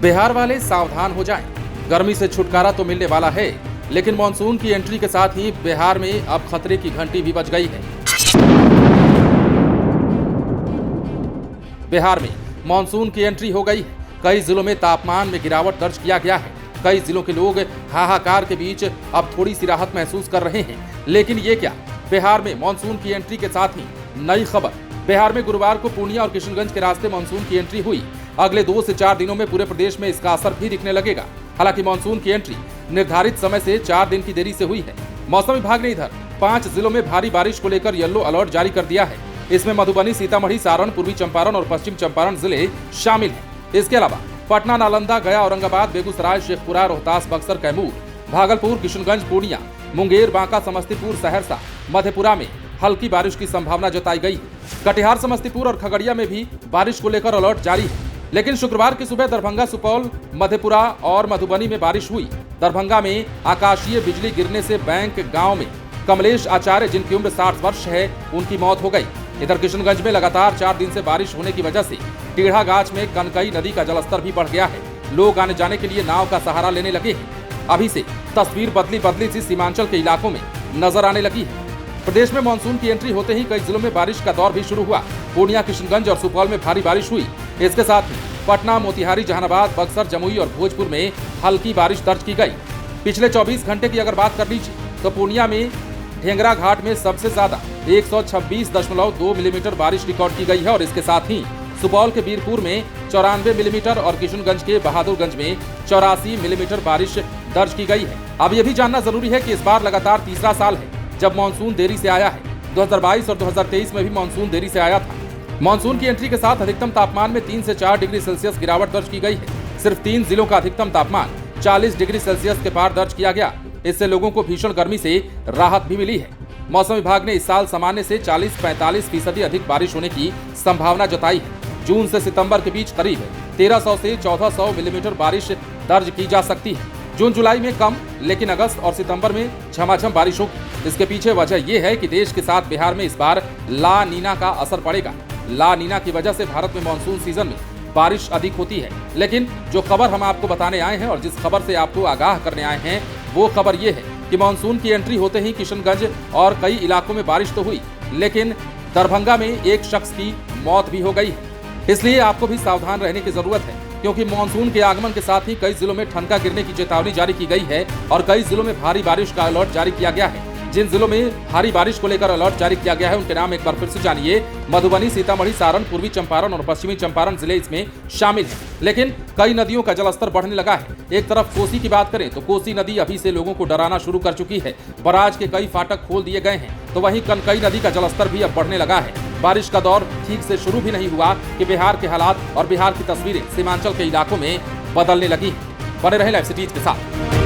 बिहार वाले सावधान हो जाएं। गर्मी से छुटकारा तो मिलने वाला है, लेकिन मानसून की एंट्री के साथ ही बिहार में अब खतरे की घंटी भी बज गई है। बिहार में मानसून की एंट्री हो गई है। कई जिलों में तापमान में गिरावट दर्ज किया गया है। कई जिलों के लोग हाहाकार के बीच अब थोड़ी सी राहत महसूस कर रहे हैं। लेकिन ये क्या, बिहार में मानसून की एंट्री के साथ ही नई खबर। बिहार में गुरुवार को पूर्णिया और किशनगंज के रास्ते मानसून की एंट्री हुई। अगले 2 से 4 दिनों में पूरे प्रदेश में इसका असर भी दिखने लगेगा। हालांकि मानसून की एंट्री निर्धारित समय से 4 दिन की देरी से हुई है। मौसम विभाग ने इधर 5 जिलों में भारी बारिश को लेकर येलो अलर्ट जारी कर दिया है। इसमें मधुबनी, सीतामढ़ी, सारण, पूर्वी चंपारण और पश्चिम चंपारण जिले शामिल हैं। इसके अलावा पटना, नालंदा, गया, औरंगाबाद, बेगूसराय, शेखपुरा, रोहतास, बक्सर, कैमूर, भागलपुर, किशनगंज, पूर्णिया, मुंगेर, बांका, समस्तीपुर, सहरसा, मधेपुरा में हल्की बारिश की संभावना जताई गई है। कटिहार, समस्तीपुर और खगड़िया में भी बारिश को लेकर अलर्ट जारी है। लेकिन शुक्रवार की सुबह दरभंगा, सुपौल, मधेपुरा और मधुबनी में बारिश हुई। दरभंगा में आकाशीय बिजली गिरने से बैंक गांव में कमलेश आचार्य, जिनकी उम्र 60 वर्ष है, उनकी मौत हो गई। इधर किशनगंज में लगातार 4 दिन से बारिश होने की वजह से टेढ़ा गाछ में कनकई नदी का जलस्तर भी बढ़ गया है। लोग आने जाने के लिए नाव का सहारा लेने लगे हैं। अभी से तस्वीर बदली सी सीमांचल के इलाकों में नजर आने लगी है। प्रदेश में मानसून की एंट्री होते ही कई जिलों में बारिश का दौर भी शुरू हुआ। पूर्णिया, किशनगंज और सुपौल में भारी बारिश हुई। इसके साथ ही पटना, मोतिहारी, जहानाबाद, बक्सर, जमुई और भोजपुर में हल्की बारिश दर्ज की गई। पिछले 24 घंटे की अगर बात कर लीजिए तो पूर्णिया में ढेंगरा घाट में सबसे ज्यादा 126.2 मिलीमीटर बारिश रिकॉर्ड की गई है और इसके साथ ही सुपौल के बीरपुर में 94 मिलीमीटर और किशनगंज के बहादुरगंज में 84 मिलीमीटर बारिश दर्ज की गई है। अब यह भी जानना जरूरी है कि इस बार लगातार तीसरा साल है जब मानसून देरी से आया है। 2022 और 2023 में भी मानसून देरी से आया था। मानसून की एंट्री के साथ अधिकतम तापमान में 3 से 4 डिग्री सेल्सियस गिरावट दर्ज की गई है। सिर्फ 3 जिलों का अधिकतम तापमान 40 डिग्री सेल्सियस के पार दर्ज किया गया। इससे लोगों को भीषण गर्मी से राहत भी मिली है। मौसम विभाग ने इस साल सामान्य से 40-45% अधिक बारिश होने की संभावना जताई है। जून से सितंबर के बीच करीब 1300 से 1400 मिलीमीटर बारिश दर्ज की जा सकती है। जून जुलाई में कम, लेकिन अगस्त और सितंबर में झमाझम बारिश होगी। इसके पीछे वजह यह है कि देश के साथ बिहार में इस बार ला नीना का असर पड़ेगा। ला नीना की वजह से भारत में मानसून सीजन में बारिश अधिक होती है। लेकिन जो खबर हम आपको बताने आए हैं और जिस खबर से आपको आगाह करने आए हैं, वो खबर ये है कि मानसून की एंट्री होते ही किशनगंज और कई इलाकों में बारिश तो हुई, लेकिन दरभंगा में एक शख्स की मौत भी हो गई है। इसलिए आपको भी सावधान रहने की जरूरत है, क्योंकि मानसून के आगमन के साथ ही कई जिलों में ठनका गिरने की चेतावनी जारी की गई है और कई जिलों में भारी बारिश का अलर्ट जारी किया गया है। जिन जिलों में भारी बारिश को लेकर अलर्ट जारी किया गया है उनके नाम एक बार फिर से जानिए। मधुबनी, सीतामढ़ी, सारण, पूर्वी चंपारण और पश्चिमी चंपारण जिले इसमें शामिल हैं। लेकिन कई नदियों का जलस्तर बढ़ने लगा है। एक तरफ कोसी की बात करें तो कोसी नदी अभी से लोगों को डराना शुरू कर चुकी है। बराज के कई फाटक खोल दिए गए हैं, तो वहीं कनकई नदी का जलस्तर भी अब बढ़ने लगा है। बारिश का दौर ठीक से शुरू भी नहीं हुआ कि बिहार के हालात और बिहार की तस्वीरें सीमांचल के इलाकों में बदलने लगी। बने रहे लाइव सिटीज के साथ।